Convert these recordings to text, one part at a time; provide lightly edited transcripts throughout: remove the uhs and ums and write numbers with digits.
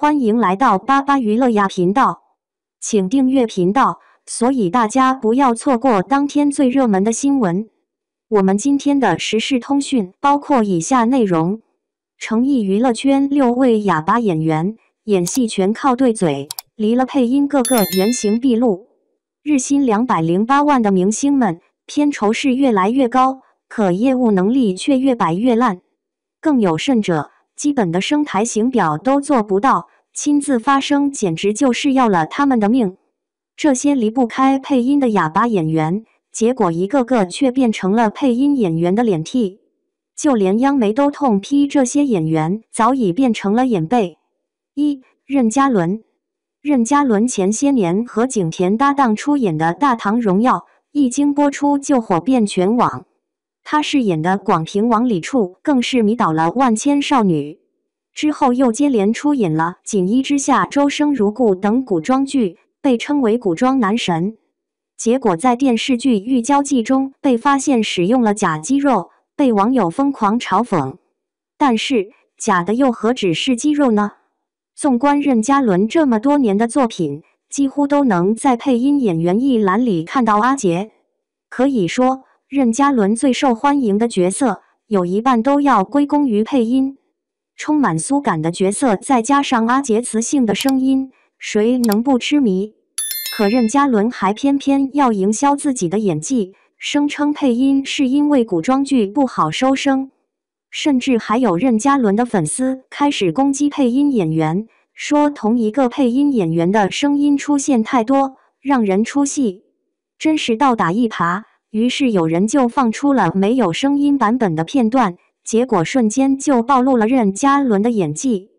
欢迎来到巴巴娱乐呀频道，请订阅频道，所以大家不要错过当天最热门的新闻。我们今天的时事通讯包括以下内容：诚意娱乐圈6位哑巴演员演戏全靠对嘴，离了配音个个原形毕露。日薪208万的明星们，片酬是越来越高，可业务能力却越摆越烂。更有甚者，基本的声台形表都做不到，亲自发声简直就是要了他们的命。这些离不开配音的哑巴演员，结果一个个却变成了配音演员的脸替，就连央媒都痛批这些演员早已变成了眼背。任嘉伦。任嘉伦前些年和景甜搭档出演的《大唐荣耀》一经播出就火遍全网，他饰演的广平王李处更是迷倒了万千少女。之后又接连出演了《锦衣之下》《周生如故》等古装剧，被称为古装男神。结果在电视剧《玉娇记》中被发现使用了假肌肉，被网友疯狂嘲讽。但是假的又何止是肌肉呢？纵观任嘉伦这么多年的作品，几乎都能在配音演员一栏里看到阿杰。可以说，任嘉伦最受欢迎的角色有一半都要归功于配音。充满酥感的角色再加上阿杰磁性的声音，谁能不痴迷？可任嘉伦还偏偏要营销自己的演技，声称配音是因为古装剧不好收声。甚至还有任嘉伦的粉丝开始攻击配音演员，说同一个配音演员的声音出现太多，让人出戏，真是倒打一耙。于是有人就放出了没有声音版本的片段，结果瞬间就暴露了任嘉伦的演技。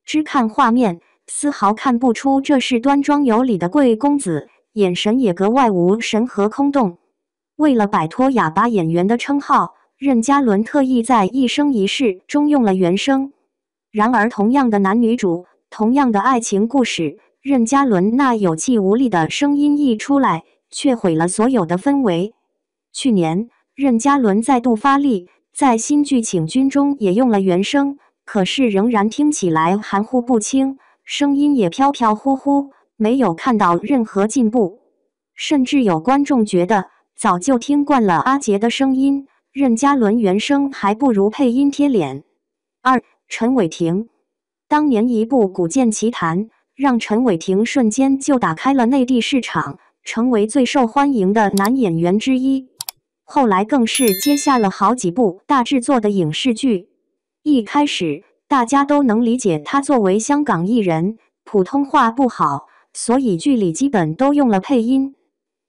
只看画面，丝毫看不出这是端庄有礼的贵公子，眼神也格外无神和空洞。为了摆脱哑巴演员的称号，任嘉伦特意在《一生一世》中用了原声。然而同样的男女主，同样的爱情故事，任嘉伦那有气无力的声音一出来，却毁了所有的氛围。去年，任嘉伦再度发力，在新剧《请君》中也用了原声，可是仍然听起来含糊不清，声音也飘飘忽忽，没有看到任何进步。甚至有观众觉得，早就听惯了阿杰的声音，任嘉伦原声还不如配音贴脸。陈伟霆。当年一部《古剑奇谭》让陈伟霆瞬间就打开了内地市场，成为最受欢迎的男演员之一。后来更是接下了好几部大制作的影视剧。一开始大家都能理解他作为香港艺人，普通话不好，所以剧里基本都用了配音。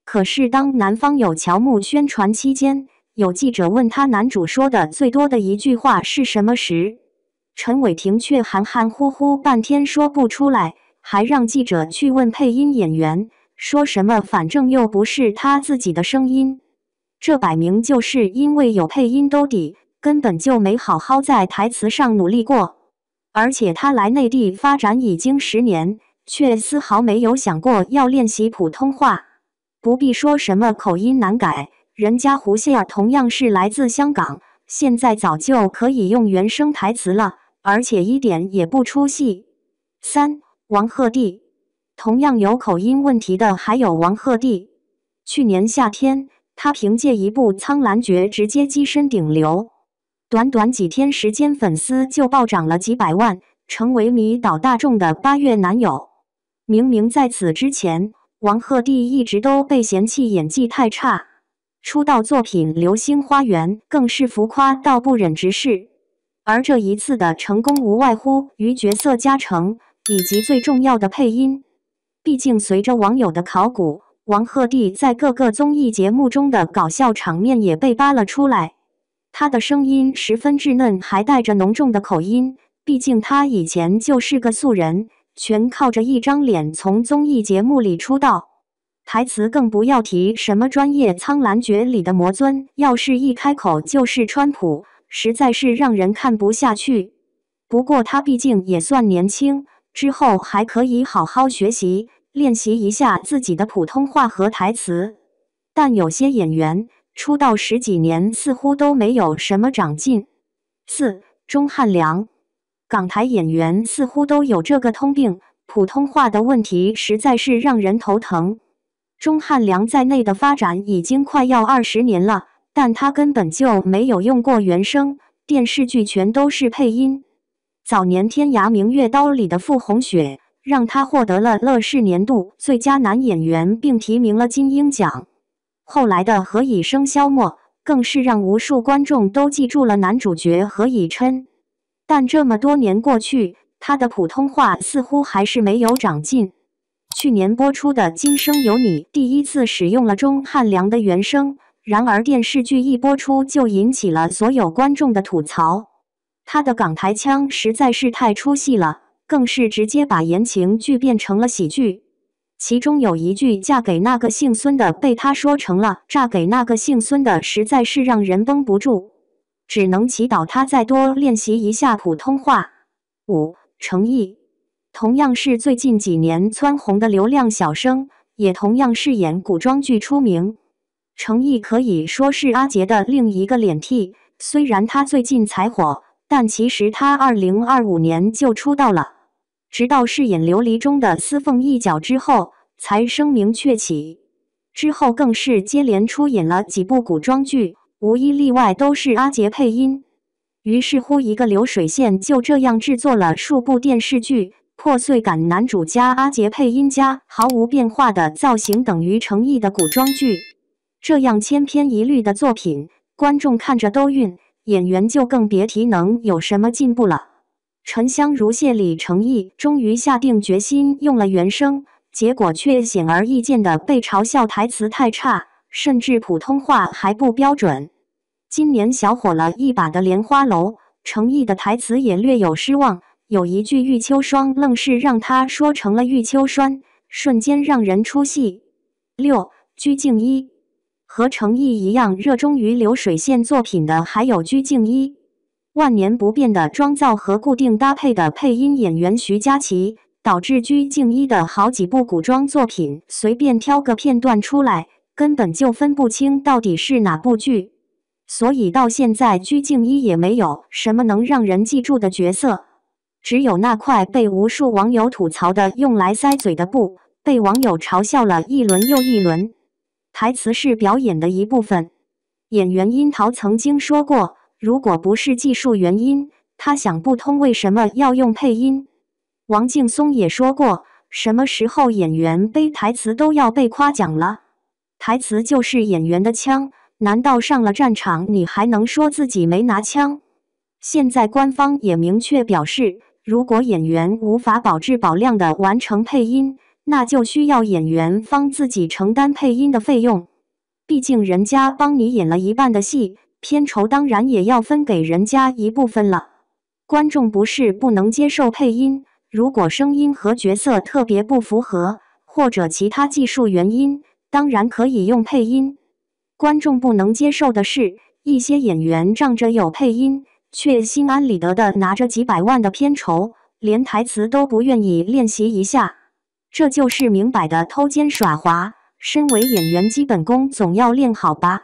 可是当南方有乔木宣传期间，有记者问他男主说的最多的一句话是什么时，陈伟霆却含含糊糊半天说不出来，还让记者去问配音演员，说什么反正又不是他自己的声音。这摆明就是因为有配音兜底，根本就没好好在台词上努力过。而且他来内地发展已经10年，却丝毫没有想过要练习普通话。不必说什么口音难改，人家胡杏儿同样是来自香港，现在早就可以用原声台词了，而且一点也不出戏。王鹤棣。同样有口音问题的还有王鹤棣。去年夏天，他凭借一部《苍兰诀》直接跻身顶流，短短几天时间粉丝就暴涨了几百万，成为迷倒大众的8月男友。明明在此之前，王鹤棣一直都被嫌弃演技太差，出道作品《流星花园》更是浮夸到不忍直视。而这一次的成功无外乎于角色加成以及最重要的配音。毕竟随着网友的考古，王鹤棣在各个综艺节目中的搞笑场面也被扒了出来。他的声音十分稚嫩，还带着浓重的口音，毕竟他以前就是个素人，全靠着一张脸从综艺节目里出道。台词更不要提什么专业苍兰诀里的魔尊，要是一开口就是川普，实在是让人看不下去。不过他毕竟也算年轻，之后还可以好好学习，练习一下自己的普通话和台词。但有些演员出道10几年似乎都没有什么长进。钟汉良。港台演员似乎都有这个通病，普通话的问题实在是让人头疼。钟汉良在内的发展已经快要20年了，但他根本就没有用过原声，电视剧全都是配音。早年《天涯明月刀》里的傅红雪，让他获得了乐视年度最佳男演员，并提名了金鹰奖。后来的《何以笙箫默》更是让无数观众都记住了男主角何以琛。但这么多年过去，他的普通话似乎还是没有长进。去年播出的《今生有你》第一次使用了钟汉良的原声，然而电视剧一播出就引起了所有观众的吐槽。他的港台腔实在是太出戏了，更是直接把言情剧变成了喜剧。其中有一句嫁给那个姓孙的被他说成了嫁给那个姓孙的，实在是让人绷不住，只能祈祷他再多练习一下普通话。5. 程毅，同样是最近几年蹿红的流量小生，也同样是演古装剧出名。程毅可以说是阿杰的另一个脸替，虽然他最近才火，但其实他2025年就出道了，直到饰演琉璃中的司凤一角之后，才声名鹊起。之后更是接连出演了几部古装剧，无一例外都是阿杰配音。于是乎，一个流水线就这样制作了数部电视剧，破碎感男主加阿杰配音加毫无变化的造型等于程毅的古装剧。这样千篇一律的作品，观众看着都晕，演员就更别提能有什么进步了。《沉香如屑》里程毅终于下定决心用了原声，结果却显而易见的被嘲笑台词太差，甚至普通话还不标准。今年小火了一把的《莲花楼》，程毅的台词也略有失望，有一句玉秋霜愣是让他说成了玉秋栓，瞬间让人出戏。6. 鞠婧祎，和程毅一样热衷于流水线作品的还有鞠婧祎。万年不变的妆造和固定搭配的配音演员徐佳琪，导致鞠婧祎的好几部古装作品随便挑个片段出来，根本就分不清到底是哪部剧。所以到现在鞠婧祎也没有什么能让人记住的角色，只有那块被无数网友吐槽的用来塞嘴的布，被网友嘲笑了一轮又一轮。台词是表演的一部分。演员殷桃曾经说过，如果不是技术原因，他想不通为什么要用配音。王劲松也说过，什么时候演员背台词都要被夸奖了？台词就是演员的枪，难道上了战场你还能说自己没拿枪？现在官方也明确表示，如果演员无法保质保量地完成配音，那就需要演员方自己承担配音的费用。毕竟人家帮你演了一半的戏，片酬当然也要分给人家一部分了。观众不是不能接受配音，如果声音和角色特别不符合，或者其他技术原因，当然可以用配音。观众不能接受的是，一些演员仗着有配音，却心安理得地拿着几百万的片酬，连台词都不愿意练习一下。这就是明摆的偷奸耍滑，身为演员基本功总要练好吧。